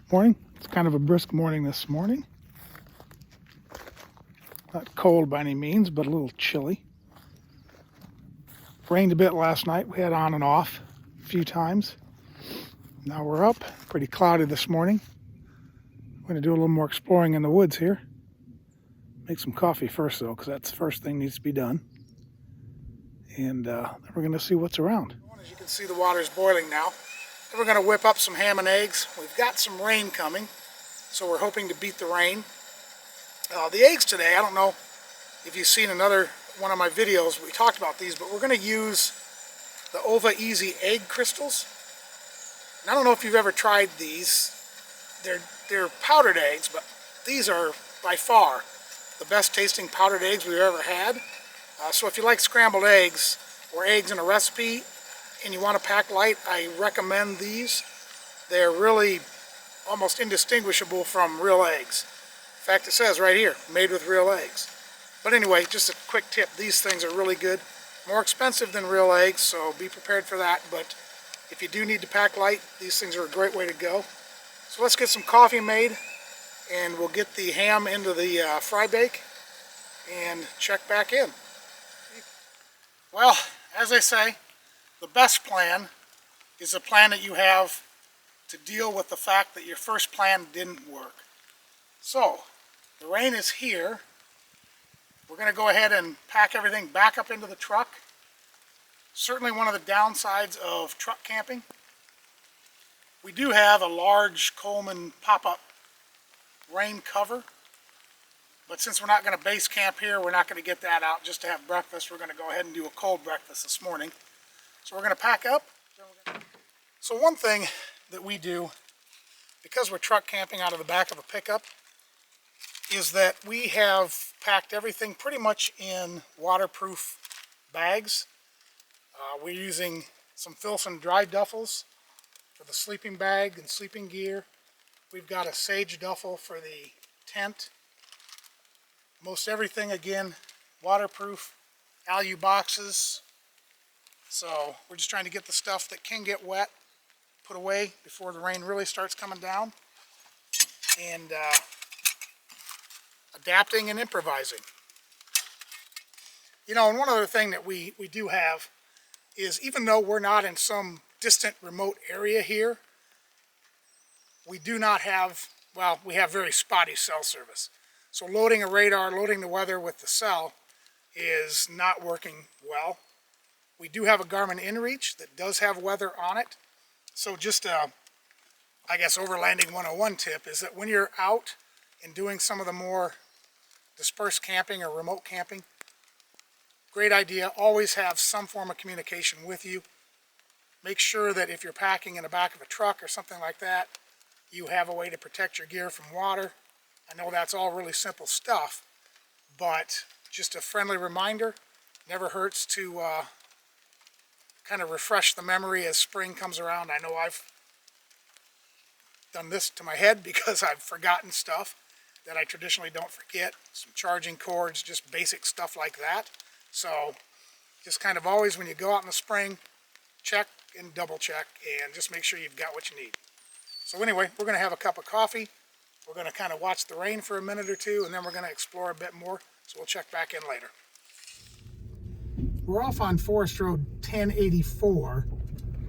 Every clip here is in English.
Morning. It's kind of a brisk morning this morning. Not cold by any means, but a little chilly. Rained a bit last night. We had on and off a few times. Now we're up. Pretty cloudy this morning. I'm going to do a little more exploring in the woods here. Make some coffee first though, because that's the first thing needs to be done. And then we're going to see what's around. As you can see, the water's boiling now. Then we're going to whip up some ham and eggs. We've got some rain coming, so we're hoping to beat the rain. The eggs today, I don't know if you've seen another one of my videos, we talked about these, but we're going to use the Ova Easy egg crystals. And I don't know if you've ever tried these. They're powdered eggs, but these are by far the best tasting powdered eggs we've ever had. So if you like scrambled eggs or eggs in a recipe and you want to pack light, I recommend these. They're really almost indistinguishable from real eggs. In fact, it says right here, made with real eggs. But anyway, just a quick tip, these things are really good. More expensive than real eggs, so be prepared for that. But if you do need to pack light, these things are a great way to go. So let's get some coffee made, and we'll get the ham into the fry bake and check back in. Well, as I say, the best plan is a plan that you have to deal with the fact that your first plan didn't work. So, the rain is here. We're going to go ahead and pack everything back up into the truck. Certainly one of the downsides of truck camping. We do have a large Coleman pop-up rain cover, but since we're not going to base camp here, we're not going to get that out just to have breakfast. We're going to go ahead and do a cold breakfast this morning. So we're going to pack up. So one thing that we do, because we're truck camping out of the back of a pickup, is that we have packed everything pretty much in waterproof bags. We're using some Filson dry duffels for the sleeping bag and sleeping gear. We've got a sage duffel for the tent. Most everything, again, waterproof. Alu boxes. So we're just trying to get the stuff that can get wet put away before the rain really starts coming down. And adapting and improvising. You know, and one other thing that we do have is, even though we're not in some distant remote area here, we do not have, well, we have very spotty cell service. So loading a radar, loading the weather with the cell is not working well. We do have a Garmin InReach that does have weather on it. So just a, I guess, overlanding 101 tip is that when you're out and doing some of the more dispersed camping or remote camping, great idea, always have some form of communication with you. Make sure that if you're packing in the back of a truck or something like that, you have a way to protect your gear from water. I know that's all really simple stuff, but just a friendly reminder, never hurts to kind of refresh the memory as spring comes around. I know I've done this to my head because I've forgotten stuff that I traditionally don't forget. Some charging cords, just basic stuff like that. So just kind of always, when you go out in the spring, check and double check and just make sure you've got what you need. So anyway, we're going to have a cup of coffee. We're going to kind of watch the rain for a minute or two, and then we're going to explore a bit more. So we'll check back in later. We're off on Forest Road 1084,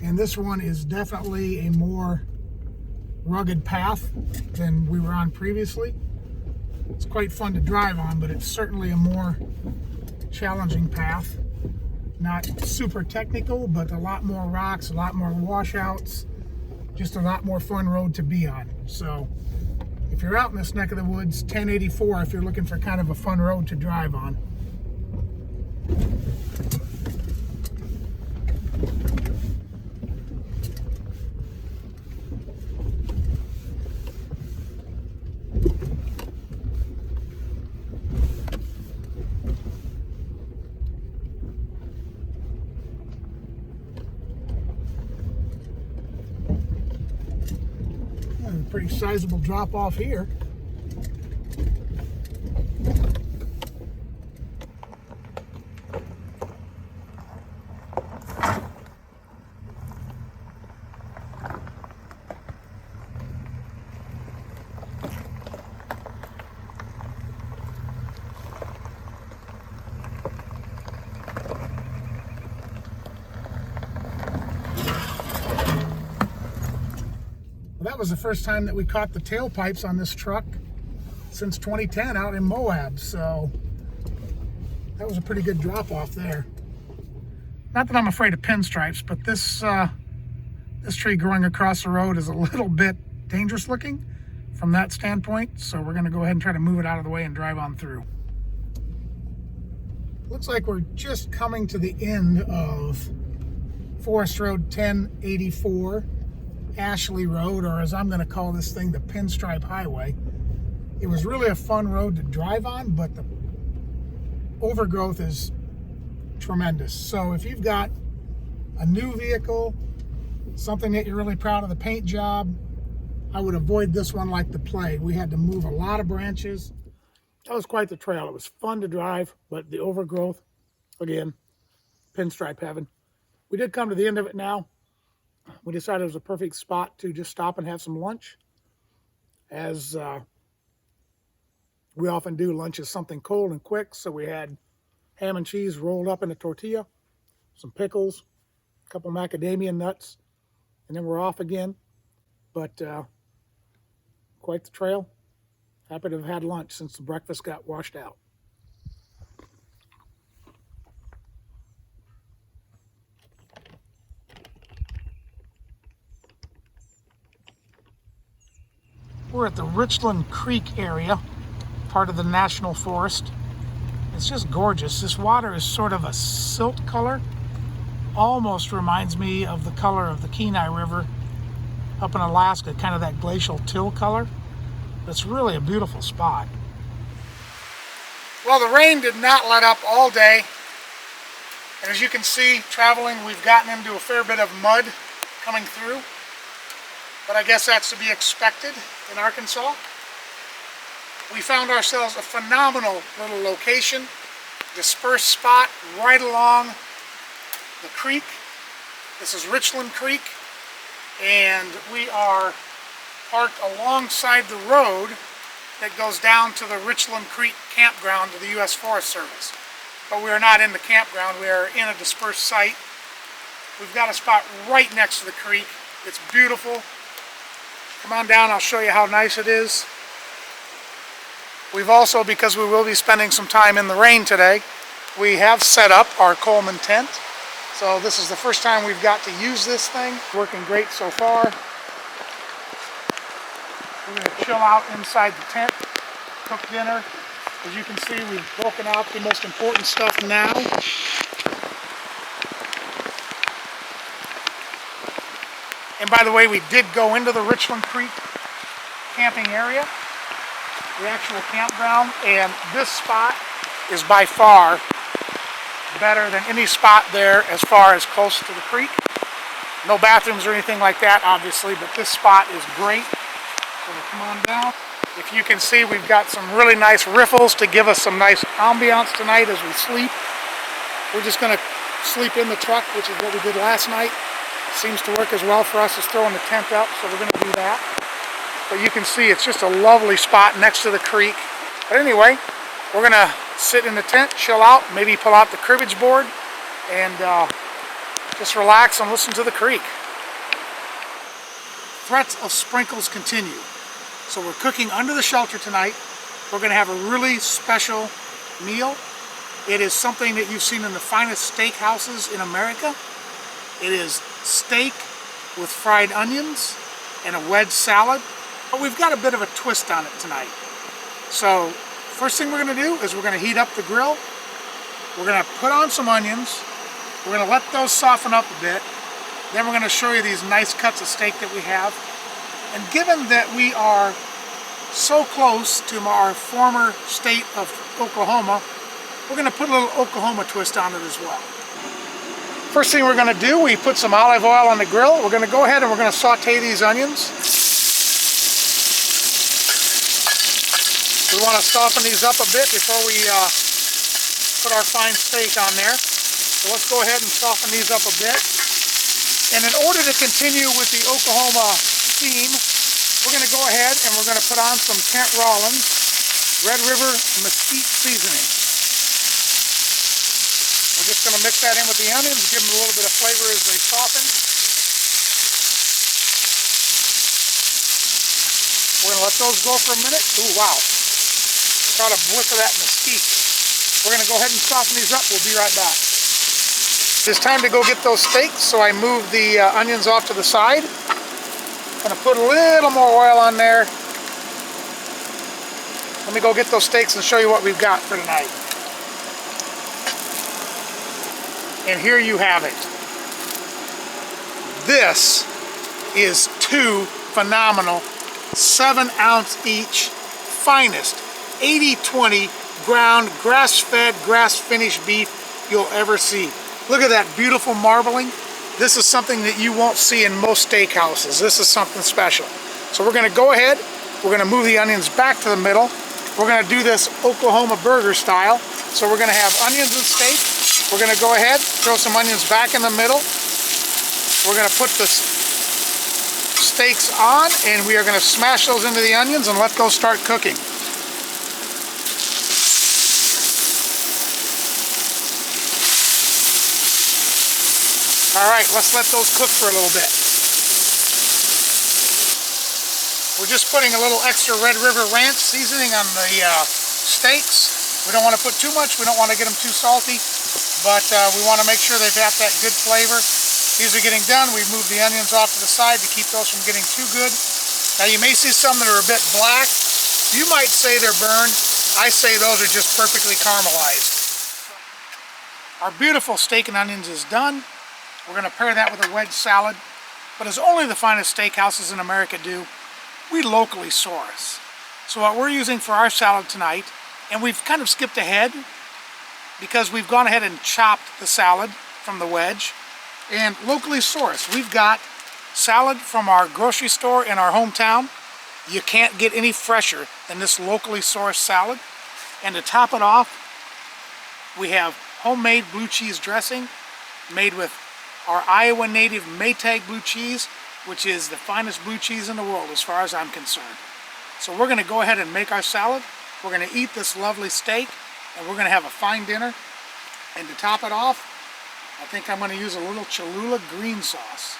and this one is definitely a more rugged path than we were on previously. It's quite fun to drive on, but it's certainly a more challenging path. Not super technical, but a lot more rocks, a lot more washouts, just a lot more fun road to be on. So if you're out in this neck of the woods, 1084 if you're looking for kind of a fun road to drive on. Pretty sizable drop off here. Well, that was the first time that we caught the tailpipes on this truck since 2010 out in Moab, so that was a pretty good drop off there. Not that I'm afraid of pinstripes, but this tree growing across the road is a little bit dangerous looking from that standpoint, so we're going to go ahead and try to move it out of the way and drive on through. Looks like we're just coming to the end of Forest Road 1084, Ashley Road, or as I'm going to call this thing, the Pinstripe Highway. It was really a fun road to drive on, but the overgrowth is tremendous. So if you've got a new vehicle, something that you're really proud of the paint job, I would avoid this one like the plague. We had to move a lot of branches. That was quite the trail. It was fun to drive, but the overgrowth, again, pinstripe heaven. We did come to the end of it now. We decided it was a perfect spot to just stop and have some lunch. As we often do, lunch is something cold and quick, so we had ham and cheese rolled up in a tortilla, some pickles, a couple macadamia nuts, and then we're off again. But quite the trail. Happy to have had lunch since the breakfast got washed out. We're at the Richland Creek area, part of the National Forest. It's just gorgeous. This water is sort of a silt color. Almost reminds me of the color of the Kenai River up in Alaska, kind of that glacial till color. It's really a beautiful spot. Well, the rain did not let up all day. And as you can see, traveling, we've gotten into a fair bit of mud coming through. But I guess that's to be expected in Arkansas. We found ourselves a phenomenal little location, dispersed spot right along the creek. This is Richland Creek, and we are parked alongside the road that goes down to the Richland Creek campground of the U.S. Forest Service. But we are not in the campground, we are in a dispersed site. We've got a spot right next to the creek. It's beautiful. Come on down, I'll show you how nice it is. We've also, because we will be spending some time in the rain today, we have set up our Coleman tent. So this is the first time we've got to use this thing. Working great so far. We're going to chill out inside the tent, cook dinner. As you can see, we've broken out the most important stuff now. And by the way, we did go into the Richland Creek camping area, the actual campground, and this spot is by far better than any spot there as far as close to the creek. No bathrooms or anything like that, obviously, but this spot is great. So we'll come on down. If you can see, we've got some really nice riffles to give us some nice ambiance tonight as we sleep. We're just going to sleep in the truck, which is what we did last night. Seems to work as well for us as throwing the tent up, so we're going to do that. But you can see it's just a lovely spot next to the creek. But anyway, we're going to sit in the tent, chill out, maybe pull out the cribbage board, and just relax and listen to the creek. Threats of sprinkles continue. So we're cooking under the shelter tonight. We're going to have a really special meal. It is something that you've seen in the finest steakhouses in America. It is steak with fried onions and a wedge salad. But we've got a bit of a twist on it tonight. So first thing we're going to do is we're going to heat up the grill. We're going to put on some onions. We're going to let those soften up a bit. Then we're going to show you these nice cuts of steak that we have. And given that we are so close to our former state of Oklahoma, we're going to put a little Oklahoma twist on it as well. First thing we're going to do, we put some olive oil on the grill. We're going to go ahead and we're going to saute these onions. We want to soften these up a bit before we put our fine steak on there. So let's go ahead and soften these up a bit. And in order to continue with the Oklahoma theme, we're going to go ahead and we're going to put on some Kent Rollins Red River Mesquite seasoning. We're just going to mix that in with the onions, give them a little bit of flavor as they soften. We're going to let those go for a minute. Ooh, wow. Caught a whiff of that mesquite. We're going to go ahead and soften these up. We'll be right back. It's time to go get those steaks, so I moved the onions off to the side. I'm going to put a little more oil on there. Let me go get those steaks and show you what we've got for tonight. And here you have it. This is 2 phenomenal 7-ounce each, finest 80/20 ground grass-fed, grass-finished beef you'll ever see. Look at that beautiful marbling. This is something that you won't see in most steakhouses. This is something special. So we're going to go ahead, we're going to move the onions back to the middle. We're going to do this Oklahoma burger style. So we're going to have onions and steak. We're going to go ahead, throw some onions back in the middle. We're going to put the steaks on, and we are going to smash those into the onions and let those start cooking. All right, let's let those cook for a little bit. We're just putting a little extra Red River Ranch seasoning on the steaks. We don't want to put too much. We don't want to get them too salty, but we want to make sure they've got that good flavor. These are getting done. We've moved the onions off to the side to keep those from getting too good. Now you may see some that are a bit black. You might say they're burned. I say those are just perfectly caramelized. Our beautiful steak and onions is done. We're going to pair that with a wedge salad. But as only the finest steakhouses in America do, we locally source. So what we're using for our salad tonight, and we've kind of skipped ahead because we've gone ahead and chopped the salad from the wedge and locally sourced. We've got salad from our grocery store in our hometown. You can't get any fresher than this locally sourced salad. And to top it off, we have homemade blue cheese dressing made with our Iowa native Maytag blue cheese, which is the finest blue cheese in the world as far as I'm concerned. So we're going to go ahead and make our salad. We're going to eat this lovely steak, and we're going to have a fine dinner. And to top it off, I think I'm going to use a little Cholula green sauce.